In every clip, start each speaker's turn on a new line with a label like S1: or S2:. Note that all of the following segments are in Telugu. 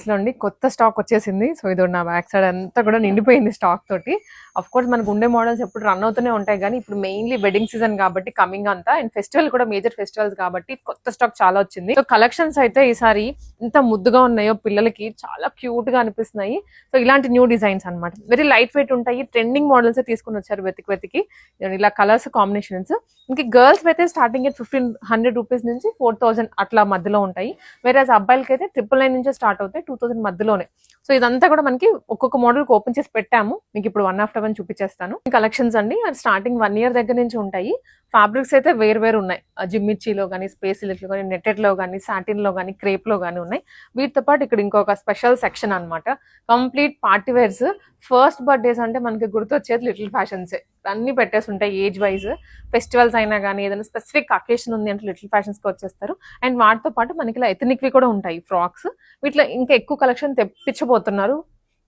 S1: లో అండి కొత్త స్టాక్ వచ్చేసింది. సో ఇది నా బ్యాక్ సైడ్ అంతా కూడా నిండిపోయింది స్టాక్ తోటి. అఫ్ కోర్స్ మనకు ఉండే మోడల్స్ ఎప్పుడు రన్ అవుతూనే ఉంటాయి, కానీ ఇప్పుడు మెయిన్లీ వెడ్డింగ్ సీజన్ కాబట్టి కమింగ్ అంతా, అండ్ ఫెస్టివల్ కూడా మేజర్ ఫెస్టివల్స్ కాబట్టి కొత్త స్టాక్ చాలా వచ్చింది. సో కలెక్షన్స్ అయితే ఈసారి ఎంత ముద్దుగా ఉన్నాయో, పిల్లలకి చాలా క్యూట్ గా అనిపిస్తున్నాయి. సో ఇలాంటి న్యూ డిజైన్స్ అనమాట, వెరీ లైట్ వెయిట్ ఉంటాయి. ట్రెండింగ్ మోడల్స్ తీసుకుని వచ్చారు వెతికి ఇలా కలర్స్ కాంబినేషన్స్. ఇంక గర్ల్స్ అయితే స్టార్టింగ్ 1500 రూపీస్ నుంచి 4000 అట్లా మధ్యలో ఉంటాయి. వేరే అబ్బాయిలకి అయితే 999 నుంచి స్టార్ట్ అవుతాయి, 2000 మధ్యలోనే. సో ఇదంతా కూడా మనకి ఒక్కొక్క మోడల్ ఓపెన్ చేసి పెట్టాము, మీకు ఇప్పుడు వన్ ఆఫ్టర్ వన్ చూపించేస్తాను. కలెక్షన్స్ అండి స్టార్టింగ్ 1 year దగ్గర నుంచి ఉంటాయి. ఫ్యాబ్రిక్స్ అయితే వేరు ఉన్నాయి, జిమ్మిచ్చిలో కానీ, స్పేస్ సిల్క్ లో కానీ, నెట్టెడ్ లో కానీ, సాటిన్ లో కానీ, క్రేప్ లో కానీ ఉన్నాయి. వీటితో పాటు ఇక్కడ ఇంకొక స్పెషల్ సెక్షన్ అన్నమాట, complete party wears. First birthdays అంటే మనకి గుర్తొచ్చేది లిటిల్ ఫ్యాషన్స్ అన్ని పెట్టేసి ఉంటాయి ఏజ్ వైజ్. ఫెస్టివల్స్ అయినా కానీ, ఏదైనా స్పెసిఫిక్ అకేషన్ ఉంది అంటే లిటిల్ ఫ్యాషన్స్ కి వచ్చేస్తారు. అండ్ వాటితో పాటు మనకి ఇలా ఎథనిక్వి కూడా ఉంటాయి ఫ్రాక్స్. వీటిలో ఇంకా ఎక్కువ కలెక్షన్ తెప్పించబోతున్నారు,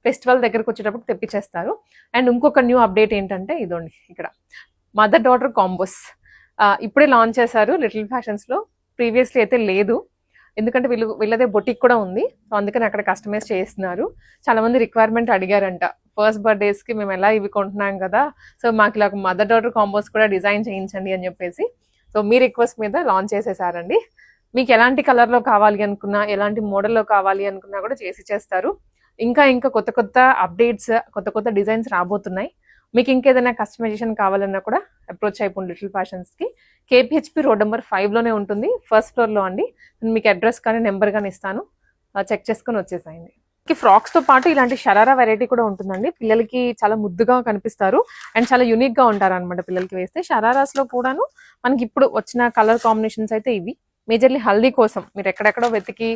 S1: ఫెస్టివల్ దగ్గరకు వచ్చేటప్పుడు తెప్పించేస్తారు. అండ్ ఇంకొక న్యూ అప్డేట్ ఏంటంటే ఇదోండి, ఇక్కడ మదర్ డాటర్ కాంబోస్ ఇప్పుడే లాంచ్ చేశారు లిటిల్ ఫ్యాషన్స్ లో. ప్రీవియస్లీ అయితే లేదు, ఎందుకంటే వీళ్ళదే బొటిక్ కూడా ఉంది. సో అందుకని అక్కడ కస్టమైజ్ చేస్తున్నారు. చాలా మంది రిక్వైర్మెంట్ అడిగారంట, ఫస్ట్ బర్త్డేస్ కి మేము ఎలా ఇవి కొంటున్నాం కదా, సో మాకు ఇలా మదర్ డాటర్ కాంబోస్ కూడా డిజైన్ చేయించండి అని చెప్పేసి. సో మీ రిక్వెస్ట్ మీద లాంచ్ చేసేసారండి. మీకు ఎలాంటి కలర్ లో కావాలి అనుకున్నా, ఎలాంటి మోడల్లో కావాలి అనుకున్నా కూడా చేస్తారు. ఇంకా కొత్త అప్డేట్స్, కొత్త డిజైన్స్ రాబోతున్నాయి. మీకు ఇంకేదైనా కస్టమైజేషన్ కావాలన్నా కూడా అప్రోచ్ అయిపోండి లిటిల్ ఫ్యాషన్స్ కి. KPHP రోడ్ నెంబర్ 5 లోనే ఉంటుంది, ఫస్ట్ ఫ్లోర్ లో అండి. మీకు అడ్రస్ కానీ నెంబర్ కానీ ఇస్తాను, చెక్ చేసుకొని వచ్చేసాయండి. ఫ్రాక్స్ తో పాటు ఇలాంటి షరారా వెరైటీ కూడా ఉంటుందండి. పిల్లలకి చాలా ముద్దుగా కనిపిస్తారు అండ్ చాలా యూనిక్ గా ఉంటారు అనమాట పిల్లలకి వేస్తే. షరారాస్ లో కూడాను మనకి ఇప్పుడు వచ్చిన కలర్ కాంబినేషన్స్ అయితే ఇవి మేజర్లీ హల్దీ కోసం మీరు ఎక్కడెక్కడో వెతికి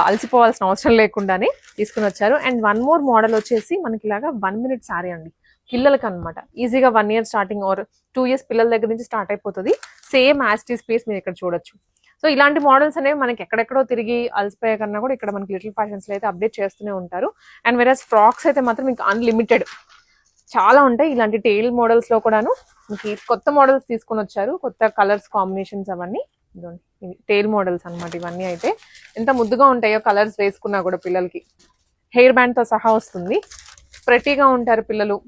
S1: అలసిపోవాల్సిన అవసరం లేకుండానే తీసుకుని వచ్చారు. అండ్ వన్ మోర్ మోడల్ వచ్చేసి మనకి ఇలాగా 1 minute సారీ అండి, పిల్లలకి అనమాట. ఈజీగా 1 year స్టార్టింగ్ ఆర్ 2 years పిల్లల దగ్గర నుంచి స్టార్ట్ అయిపోతుంది. సేమ్ యాస్టీ స్పేస్ మీరు ఇక్కడ చూడొచ్చు. సో ఇలాంటి మోడల్స్ అనేవి మనకి ఎక్కడెక్కడో తిరిగి అలసిపోయే కన్నా కూడా ఇక్కడ మనకి లిటిల్ ఫ్యాషన్స్ లో అయితే అప్డేట్ చేస్తూనే ఉంటారు. అండ్ వేరే ఫ్రాక్స్ అయితే మాత్రం మీకు అన్లిమిటెడ్ చాలా ఉంటాయి. ఇలాంటి టైల్ మోడల్స్ లో కూడాను మీకు కొత్త మోడల్స్ తీసుకొని వచ్చారు, కొత్త కలర్స్ కాంబినేషన్స్ అవన్నీ. టైల్ మోడల్స్ అనమాట ఇవన్నీ. అయితే ఎంత ముద్దుగా ఉంటాయో కలర్స్ వేసుకున్నా కూడా పిల్లలకి. హెయిర్ బ్యాండ్ తో సహా వస్తుంది, ప్రెటీగా ఉంటారు పిల్లలు.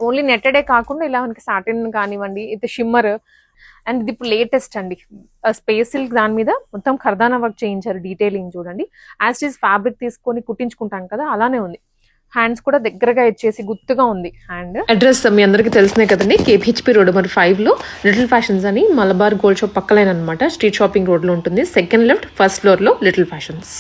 S1: ఓన్లీ నెట్టెడే కాకుండా ఇలా మనకి సాటిన్ కానివ్వండి, ఇది షిమ్మర్. అండ్ ఇది ఇప్పుడు లేటెస్ట్ అండి, స్పేస్ సిల్క్ దాని మీద మొత్తం ఖర్దానా వర్క్ చేయించారు, డీటెయిలింగ్ చూడండి. యాజ్ ఇస్ ఫ్యాబ్రిక్ తీసుకొని కుట్టించుకుంటాం కదా అలానే ఉంది. హ్యాండ్స్ కూడా దగ్గరగా ఇచ్చేసి గుర్తుగా ఉంది హ్యాండ్. అడ్రస్ మీ అందరికి తెలిసినే కదండి, KPHP రోడ్ నెంబర్ 5 లో లిటిల్ ఫ్యాషన్స్ అని మలబార్ గోల్డ్ షాప్ పక్కలైన అనమాట, స్ట్రీట్ షాపింగ్ రోడ్ లో ఉంటుంది. సెకండ్ లెఫ్ట్ ఫస్ట్ ఫ్లోర్ లో లిటిల్ ఫ్యాషన్స్.